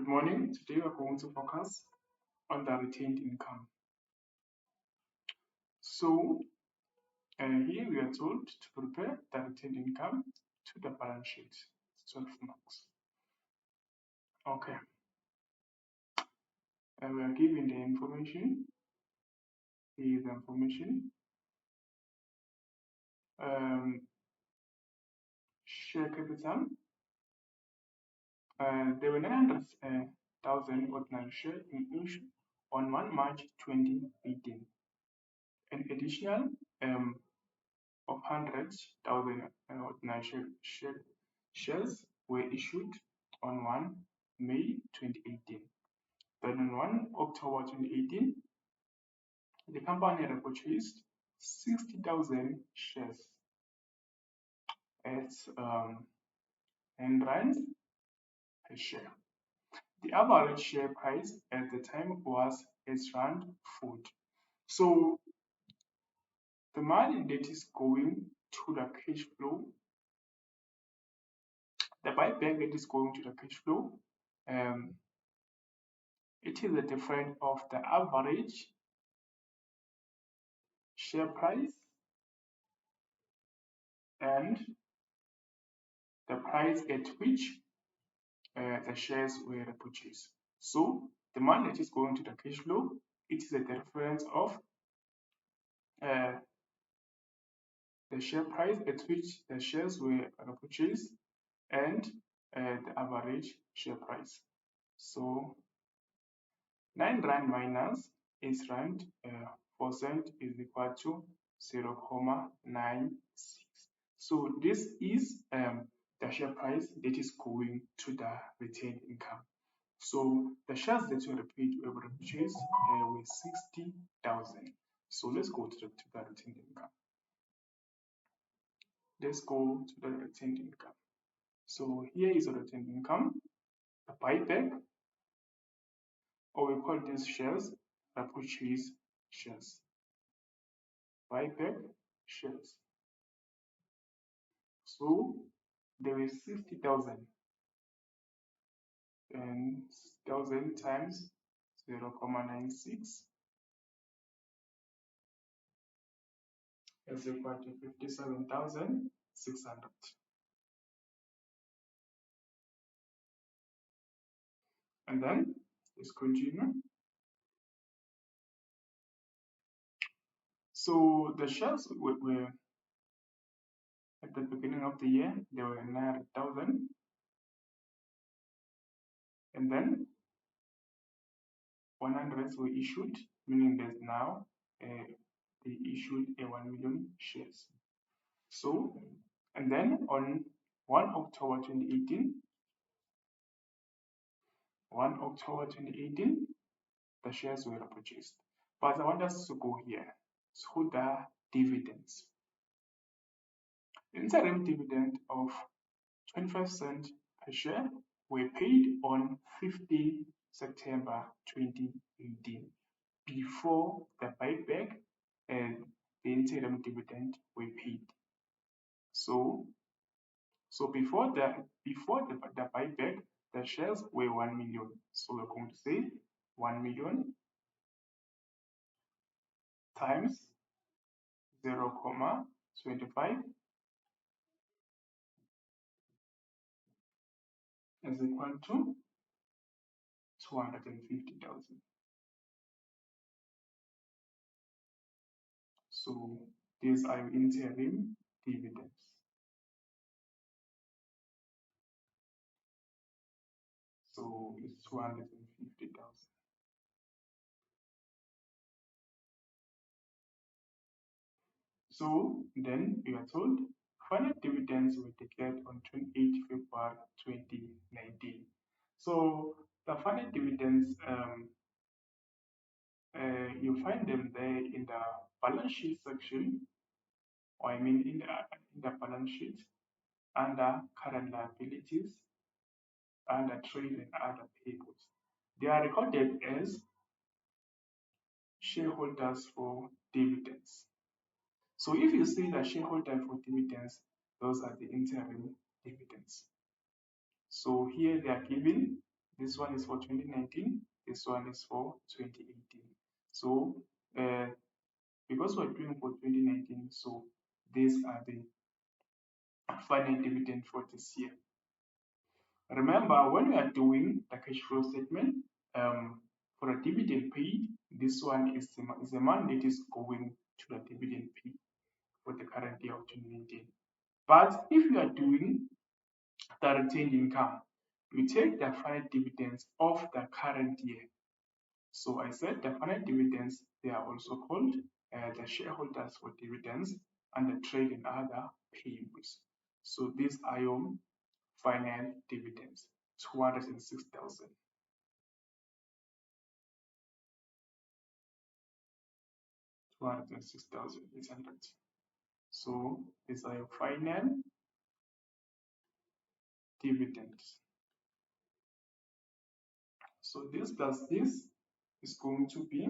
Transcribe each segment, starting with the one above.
Good morning. Today we are going to focus on the retained income. So here we are told to prepare the retained income to the balance sheet. 12 marks. Okay. And we are given the information. Here is the information. Share capital. There were 900,000 ordinary shares in issue on 1 March 2018. An additional of 100,000 ordinary shares were issued on 1 May 2018. Then on 1 October 2018, the company repurchased 60,000 shares at R9 per share. The average share price at the time was R40. So the money that is going to the cash flow, the buyback that is going to the cash flow, it is the difference of the average share price and the price at which the shares were purchased. So the money that is going to the cash flow, it is the difference of the share price at which the shares were purchased and the average share price. So 9 rand minus 8 rand 4 cent is equal to 0.96. So this is the share price that is going to the retained income. So the shares that were purchased were 60,000. So let's go to the retained income. Let's go to the retained income. So here is the retained income, the buyback, or we call these shares the purchase shares. Buyback shares. So there is 60,000 and 1,000 times 0.96 is equal to 57,600. And then let's continue. So the shares were at the beginning of the year, they were 900,000. And then 100 were issued, meaning that now they issued a 1 million shares. So, and then on 1 October 2018, the shares were purchased. But I want us to go here. So the dividends. Interim dividend of 25 cents per share were paid on 15 September 2018 before the buyback and the interim dividend were paid. So before the buyback, the shares were 1 million. So we're going to say 1 million times 0.25 is equal to 250,000. So these are interim dividends. So it's 250,000. So then we are told final dividends were declared on 28 February 2019. So the final dividends, you find them there in the balance sheet section, or I mean in the balance sheet under current liabilities, under trade and other payables. They are recorded as shareholders for dividends. So if you see the shareholder for dividends, those are the interim dividends. So here they are given This one is for 2019. This one is for 2018. So because we're doing for 2019, so these are the final dividend for this year. Remember, when we are doing the cash flow statement, for a dividend paid, this one is the amount that is going to the dividend paid for the current year of 2019. But if you are doing the retained income, you take the final dividends of the current year. So I said the final dividends, they are also called the shareholders for dividends and the trade and other payables. So these are your final dividends, 206,000. 206,800. So these are your final dividends. So this plus this is going to be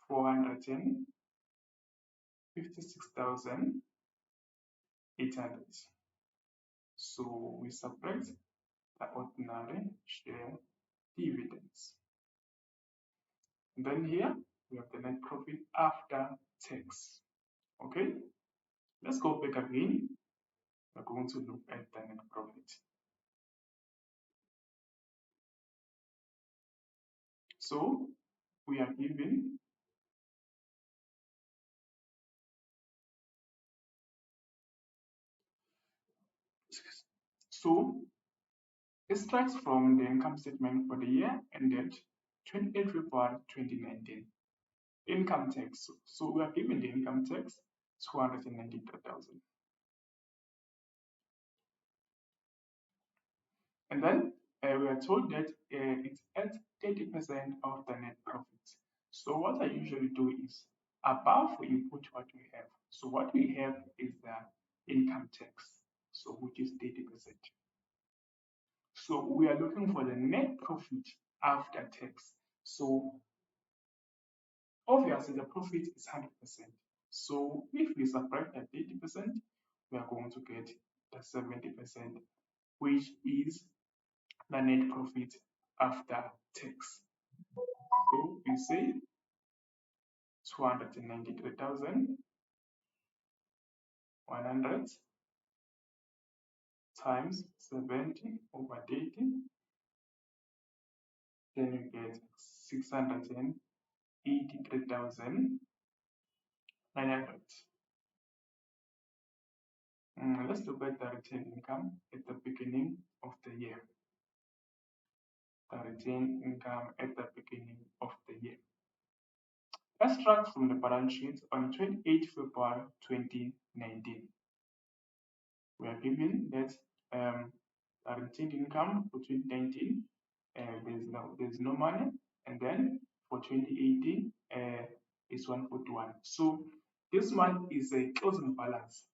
456,800. So we subtract the ordinary share dividends. And then here we have the net profit after tax. Okay, let's go back again. We're going to look at the net profit. So we are given extracts from the income statement for the year ended 28 February 2019. Income tax. So we are given the income tax 293,000. And then we are told that it's at 30% of the net profit. So what I usually do is above we put what we have. So what we have is the income tax, so which is 30%. So we are looking for the net profit after tax. So obviously the profit is 100%. So if we subtract that 30%, we are going to get the 70%, which is the net profit after tax. So we say 293,100 times 70 over 30, then you get 683,900. Let's look at the retained income at the beginning of the year. The retained income at the beginning of the year. Extract from the balance sheet on 28 February 2019. We are given that the retained income for 2019, there's no money, and then for 2018 is 141. So this one is a closing balance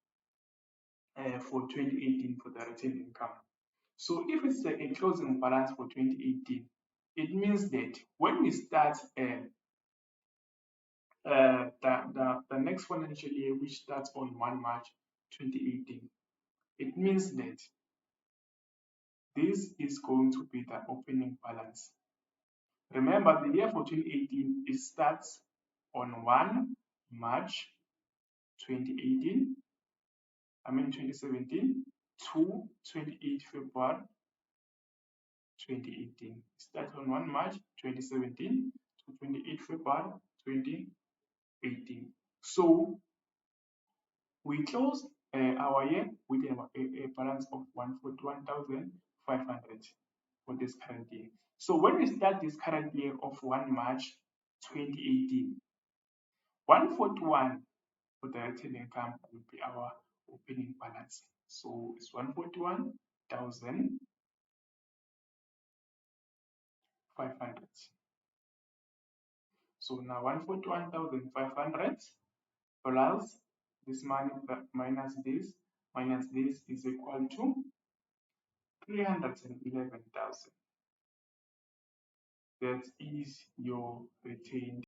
for 2018 for the retained income. So if it's a closing balance for 2018, it means that when we start the next financial year, which starts on 1 March 2018, it means that this is going to be the opening balance. Remember, the year for 2018, it starts on 1 March 2017 to 28 February 2018. Start on 1 March 2017 to 28 February 2018. So we closed our year with a balance of 141,500 for this current year. So when we start this current year of 1 March 2018, 141 for the retained income will be our opening balance. So it's 141,500. So now 141,500 plus this money minus this is equal to 311,000. That is your retained